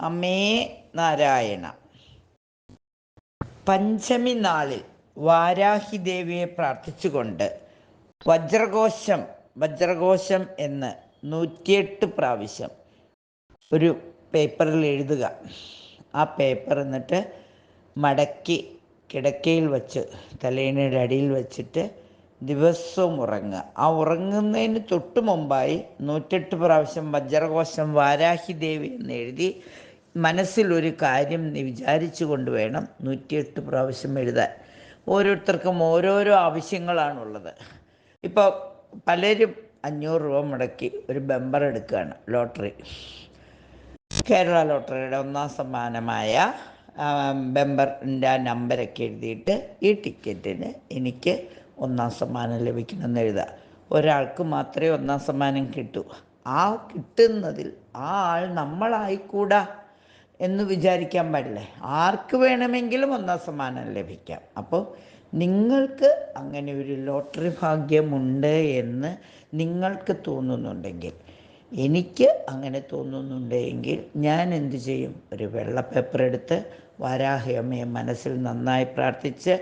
അമ്മേ നാരായണ. പഞ്ചമി നാളിൽ വാരാഹി ദേവിയെ പ്രാർത്ഥിച്ചുകൊണ്ട് വജ്രഘോഷം എന്ന് 108 പ്രാവശ്യം ഒരു പേപ്പറിൽ എഴുതുക. ആ പേപ്പർ എന്നിട്ട് മടക്കി കിടക്കയിൽ വച്ച് തലേണയുടെ അടിയിൽ വച്ചിട്ട് ദിവസവും ഉറങ്ങുക. ആ ഉറങ്ങുന്നതിന് തൊട്ട് മുമ്പായി 108 പ്രാവശ്യം വജ്രഘോഷം വാരാഹി ദേവി എന്ന് എഴുതി മനസ്സിലൊരു കാര്യം വിചാരിച്ചു കൊണ്ട് വേണം 108 പ്രാവശ്യം എഴുതാൻ. ഓരോരുത്തർക്കും ഓരോരോ ആവശ്യങ്ങളാണുള്ളത്. ഇപ്പോൾ പലരും 500 രൂപ മുടക്കി ഒരു ബമ്പർ എടുക്കുകയാണ്, ലോട്ടറി. കേരള ലോട്ടറിയുടെ 1ാം സമ്മാനമായ ബമ്പറിൻ്റെ ആ നമ്പരൊക്കെ എഴുതിയിട്ട് ഈ ടിക്കറ്റിന് എനിക്ക് 1ാം സമ്മാനം ലഭിക്കണമെന്ന് എഴുതുക. ഒരാൾക്ക് മാത്രമേ 1ാം സമ്മാനം കിട്ടൂ. ആ കിട്ടുന്നതിൽ ആ ആൾ നമ്മളായിക്കൂടാ എന്ന് വിചാരിക്കാൻ പാടില്ലേ. ആർക്ക് വേണമെങ്കിലും 1ാം സമ്മാനം ലഭിക്കാം. അപ്പോൾ നിങ്ങൾക്ക് അങ്ങനെ ഒരു ലോട്ടറി ഭാഗ്യമുണ്ട് എന്ന് നിങ്ങൾക്ക് തോന്നുന്നുണ്ടെങ്കിൽ, എനിക്ക് അങ്ങനെ തോന്നുന്നുണ്ടെങ്കിൽ ഞാൻ എന്തു ചെയ്യും? ഒരു വെള്ള പേപ്പർ എടുത്ത് വാരാഹി അമ്മയെ മനസ്സിൽ നന്നായി പ്രാർത്ഥിച്ച്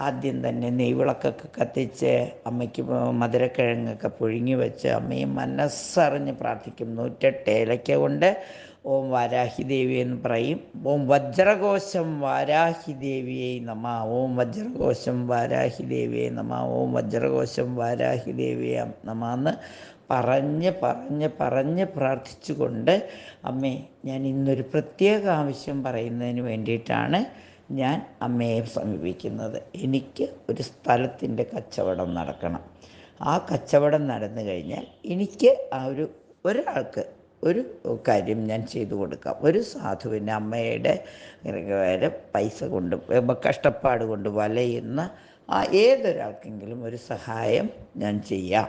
ആദ്യം തന്നെ നെയ്വിളക്കൊക്കെ കത്തിച്ച് അമ്മയ്ക്ക് മധുരക്കിഴങ്ങൊക്കെ പുഴുങ്ങി വെച്ച് അമ്മയെ മനസ്സറിഞ്ഞ് പ്രാർത്ഥിക്കും. 108 ഏലയ്ക്ക കൊണ്ട് ഓം വാരാഹി ദേവി എന്ന് പറയും. ഓം വജ്രഘോഷം വാരാഹി ദേവിയെ നമ, ഓം വജ്രഘോഷം വാരാഹി ദേവിയെ നമ, ഓം വജ്രഘോഷം വാരാഹി ദേവിയെ നമ എന്ന് പറഞ്ഞ് പ്രാർത്ഥിച്ചുകൊണ്ട്, അമ്മേ ഞാൻ ഇന്നൊരു പ്രത്യേക ആവശ്യം പറയുന്നതിന് വേണ്ടിയിട്ടാണ് ഞാൻ അമ്മയെ സമീപിക്കുന്നത്. എനിക്ക് ഒരു സ്ഥലത്തിൻ്റെ കച്ചവടം നടക്കണം. ആ കച്ചവടം നടന്നു കഴിഞ്ഞാൽ എനിക്ക് ഒരാൾക്ക് ഒരു കാര്യം ഞാൻ ചെയ്തു കൊടുക്കാം. ഒരു സാധുവിന് അമ്മയുടെ പൈസ കൊണ്ട് കഷ്ടപ്പാട് കൊണ്ട് വലയുന്ന ഏതൊരാൾക്കെങ്കിലും ഒരു സഹായം ഞാൻ ചെയ്യാം.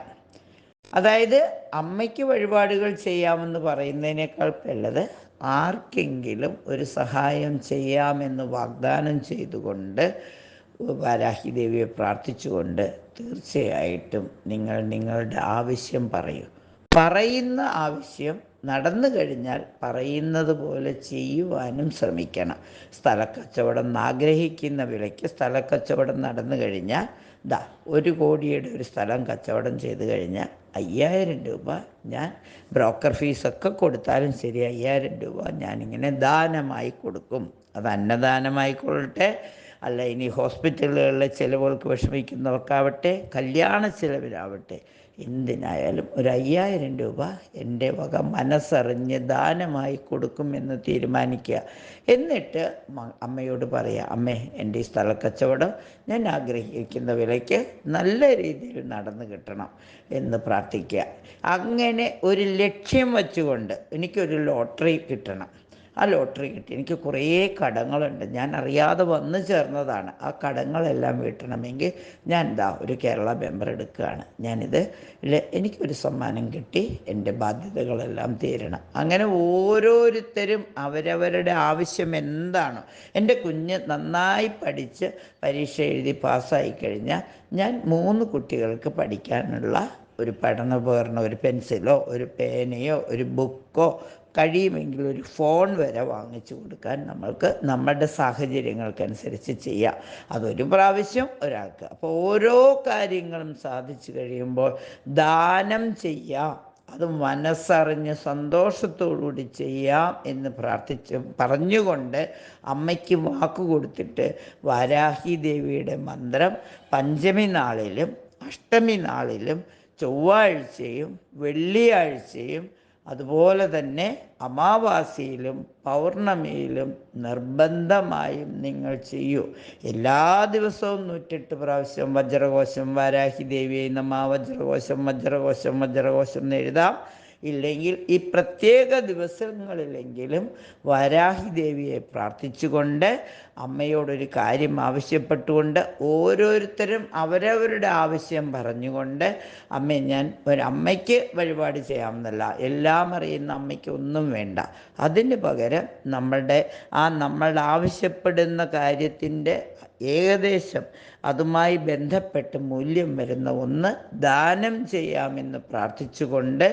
അതായത് അമ്മയ്ക്ക് വഴിപാടുകൾ ചെയ്യാമെന്ന് പറയുന്നതിനേക്കാൾ നല്ലത് ആർക്കെങ്കിലും ഒരു സഹായം ചെയ്യാമെന്ന് വാഗ്ദാനം ചെയ്തുകൊണ്ട് വാരാഹി ദേവിയെ പ്രാർത്ഥിച്ചുകൊണ്ട് തീർച്ചയായിട്ടും നിങ്ങൾ നിങ്ങളുടെ ആവശ്യം പറയൂ. പറയുന്ന ആവശ്യം നടന്നു കഴിഞ്ഞാൽ പറയുന്നത് പോലെ ചെയ്യുവാനും ശ്രമിക്കണം. സ്ഥലക്കച്ചവടം ആഗ്രഹിക്കുന്ന വിലയ്ക്ക് സ്ഥലക്കച്ചവടം നടന്നു കഴിഞ്ഞാൽ 1 കോടിയുടെ ഒരു സ്ഥലം കച്ചവടം ചെയ്ത് കഴിഞ്ഞാൽ 5000 രൂപ ഞാൻ ബ്രോക്കർ ഫീസൊക്കെ കൊടുത്താലും ശരി 5000 രൂപ ഞാനിങ്ങനെ ദാനമായി കൊടുക്കും. അത് അന്നദാനമായിക്കൊള്ളട്ടെ, അല്ല ഇനി ഹോസ്പിറ്റലുകളിലെ ചിലവുകൾക്ക് വിഷമിക്കുന്നവർക്കാവട്ടെ, കല്യാണ ചിലവിലാവട്ടെ, എന്തിനായാലും ഒരു 5000 രൂപ എൻ്റെ വക മനസ്സറിഞ്ഞ് ദാനമായി കൊടുക്കുമെന്ന് തീരുമാനിക്കുക. എന്നിട്ട് അമ്മയോട് പറയുക, അമ്മേ എൻ്റെ ഈ സ്ഥലക്കച്ചവടം ഞാൻ ആഗ്രഹിക്കുന്ന വിലയ്ക്ക് നല്ല രീതിയിൽ നടന്നു കിട്ടണം എന്ന് പ്രാർത്ഥിക്കുക. അങ്ങനെ ഒരു ലക്ഷ്യം വച്ചുകൊണ്ട് എനിക്കൊരു ലോട്ടറി കിട്ടണം. ആ ലോട്ടറി കിട്ടി, എനിക്ക് കുറേ കടങ്ങളുണ്ട്, ഞാൻ അറിയാതെ വന്നു ചേർന്നതാണ്. ആ കടങ്ങളെല്ലാം വീട്ടണമെങ്കിൽ ഞാൻ ഒരു കേരള ബമ്പർ എടുക്കുകയാണ്. എനിക്കൊരു സമ്മാനം കിട്ടി, എൻ്റെ ബാധ്യതകളെല്ലാം തീരണം. അങ്ങനെ ഓരോരുത്തരും അവരവരുടെ ആവശ്യം എന്താണോ. എൻ്റെ കുഞ്ഞ് നന്നായി പഠിച്ച് പരീക്ഷ എഴുതി പാസ്സായി കഴിഞ്ഞാൽ ഞാൻ 3 കുട്ടികൾക്ക് പഠിക്കാനുള്ള ഒരു പഠനോപകരണം, ഒരു പെൻസിലോ ഒരു പേനയോ ഒരു ബുക്കോ, കഴിയുമെങ്കിൽ ഒരു ഫോൺ വരെ വാങ്ങിച്ചു കൊടുക്കാൻ നമ്മൾക്ക് നമ്മുടെ സാഹചര്യങ്ങൾക്കനുസരിച്ച് ചെയ്യാം. അതൊരു പ്രാവശ്യം ഒരാൾക്ക്. അപ്പോൾ ഓരോ കാര്യങ്ങളും സാധിച്ചു കഴിയുമ്പോൾ ദാനം ചെയ്യാം, അത് മനസ്സറിഞ്ഞ് സന്തോഷത്തോടുകൂടി ചെയ്യാം എന്ന് പറഞ്ഞുകൊണ്ട് അമ്മയ്ക്ക് വാക്ക് കൊടുത്തിട്ട് വാരാഹി ദേവിയുടെ മന്ത്രം പഞ്ചമി നാളിലും അഷ്ടമി നാളിലും ചൊവ്വാഴ്ചയും വെള്ളിയാഴ്ചയും അതുപോലെ തന്നെ അമാവാസിയിലും പൗർണമിയിലും നിർബന്ധമായും നിങ്ങൾ ചെയ്യൂ. എല്ലാ ദിവസവും 108 പ്രാവശ്യം വജ്രഘോഷം വാരാഹി ദേവിയെ നമ, വജ്രഘോഷം എന്ന് എഴുതാം. ഇല്ലെങ്കിൽ ഈ പ്രത്യേക ദിവസങ്ങളിലെങ്കിലും വാരാഹി ദേവിയെ പ്രാർത്ഥിച്ചുകൊണ്ട് അമ്മയോടൊരു കാര്യം ആവശ്യപ്പെട്ടുകൊണ്ട് ഓരോരുത്തരും അവരവരുടെ ആവശ്യം പറഞ്ഞുകൊണ്ട്, അമ്മേ ഞാൻ അമ്മയ്ക്ക് വഴിപാട് ചെയ്യാമെന്നല്ല, എല്ലാം അറിയുന്ന അമ്മയ്ക്ക് ഒന്നും വേണ്ട. അതിന് പകരം നമ്മൾ ആവശ്യപ്പെടുന്ന കാര്യത്തിൻ്റെ ഏകദേശം അതുമായി ബന്ധപ്പെട്ട് മൂല്യം വരുന്ന ഒന്ന് ദാനം ചെയ്യാമെന്ന് പ്രാർത്ഥിച്ചുകൊണ്ട്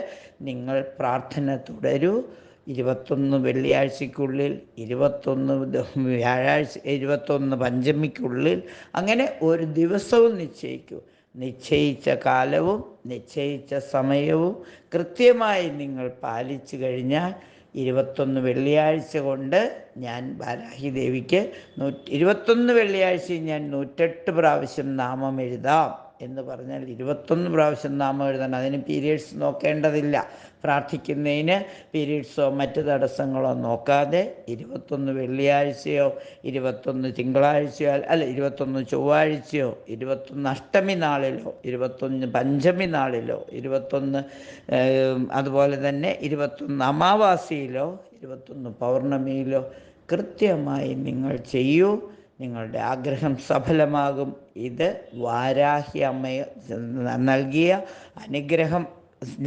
നിങ്ങൾ പ്രാർത്ഥന തുടരൂ. 21 വെള്ളിയാഴ്ചയ്ക്കുള്ളിൽ, 21 വ്യാഴാഴ്ച, 21 പഞ്ചമിക്കുള്ളിൽ, അങ്ങനെ ഒരു ദിവസവും നിശ്ചയിക്കൂ. നിശ്ചയിച്ച കാലവും നിശ്ചയിച്ച സമയവും കൃത്യമായി നിങ്ങൾ പാലിച്ചു കഴിഞ്ഞാൽ 21 വെള്ളിയാഴ്ച കൊണ്ട് ഞാൻ വാരാഹി ദേവിക്ക് 21 വെള്ളിയാഴ്ചയും ഞാൻ 108 പ്രാവശ്യം നാമം എഴുതാം എന്ന് പറഞ്ഞാൽ 21 പ്രാവശ്യം നാമം എഴുതണം. അതിന് പീരീഡ്സ് നോക്കേണ്ടതില്ല. പ്രാർത്ഥിക്കുന്നതിന് പീരീഡ്സോ മറ്റ് തടസ്സങ്ങളോ നോക്കാതെ 21 വെള്ളിയാഴ്ചയോ 21 തിങ്കളാഴ്ചയോ 21 ചൊവ്വാഴ്ചയോ 21 അഷ്ടമി നാളിലോ 21 പഞ്ചമി നാളിലോ 21 അതുപോലെ തന്നെ 21 അമാവാസിയിലോ 21 പൗർണമിയിലോ കൃത്യമായി നിങ്ങൾ ചെയ്യൂ. നിങ്ങളുടെ ആഗ്രഹം സഫലമാകും. ഇത് വാരാഹി അമ്മയെ നൽകിയ അനുഗ്രഹം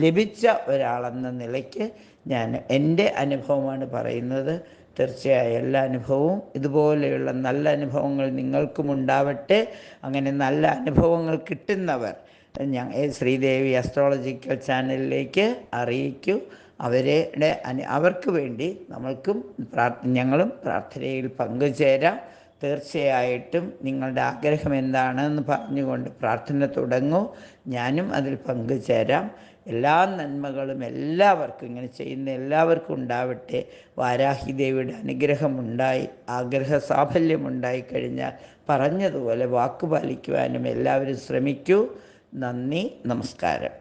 ലഭിച്ച ഒരാളെന്ന നിലയ്ക്ക് ഞാൻ എൻ്റെ അനുഭവമാണ് പറയുന്നത്. തീർച്ചയായും എല്ലാ അനുഭവവും ഇതുപോലെയുള്ള നല്ല അനുഭവങ്ങൾ നിങ്ങൾക്കും ഉണ്ടാവട്ടെ. അങ്ങനെ നല്ല അനുഭവങ്ങൾ കിട്ടുന്നവർ ശ്രീദേവി അസ്ട്രോളജിക്കൽ ചാനലിലേക്ക് അറിയിക്കൂ. അവർക്ക് വേണ്ടി ഞങ്ങളും പ്രാർത്ഥനയിൽ പങ്കുചേരാം. തീർച്ചയായിട്ടും നിങ്ങളുടെ ആഗ്രഹം എന്താണെന്ന് പറഞ്ഞുകൊണ്ട് പ്രാർത്ഥന തുടങ്ങൂ. ഞാനും അതിൽ പങ്കുചേരാം. എല്ലാ നന്മകളും എല്ലാവർക്കും, ഇങ്ങനെ ചെയ്യുന്ന എല്ലാവർക്കും ഉണ്ടാവട്ടെ. വാരാഹി ദേവിയുടെ അനുഗ്രഹമുണ്ടായി ആഗ്രഹ സാഫല്യമുണ്ടായി കഴിഞ്ഞാൽ പറഞ്ഞതുപോലെ വാക്കുപാലിക്കുവാനും എല്ലാവരും ശ്രമിക്കൂ. നന്ദി, നമസ്കാരം.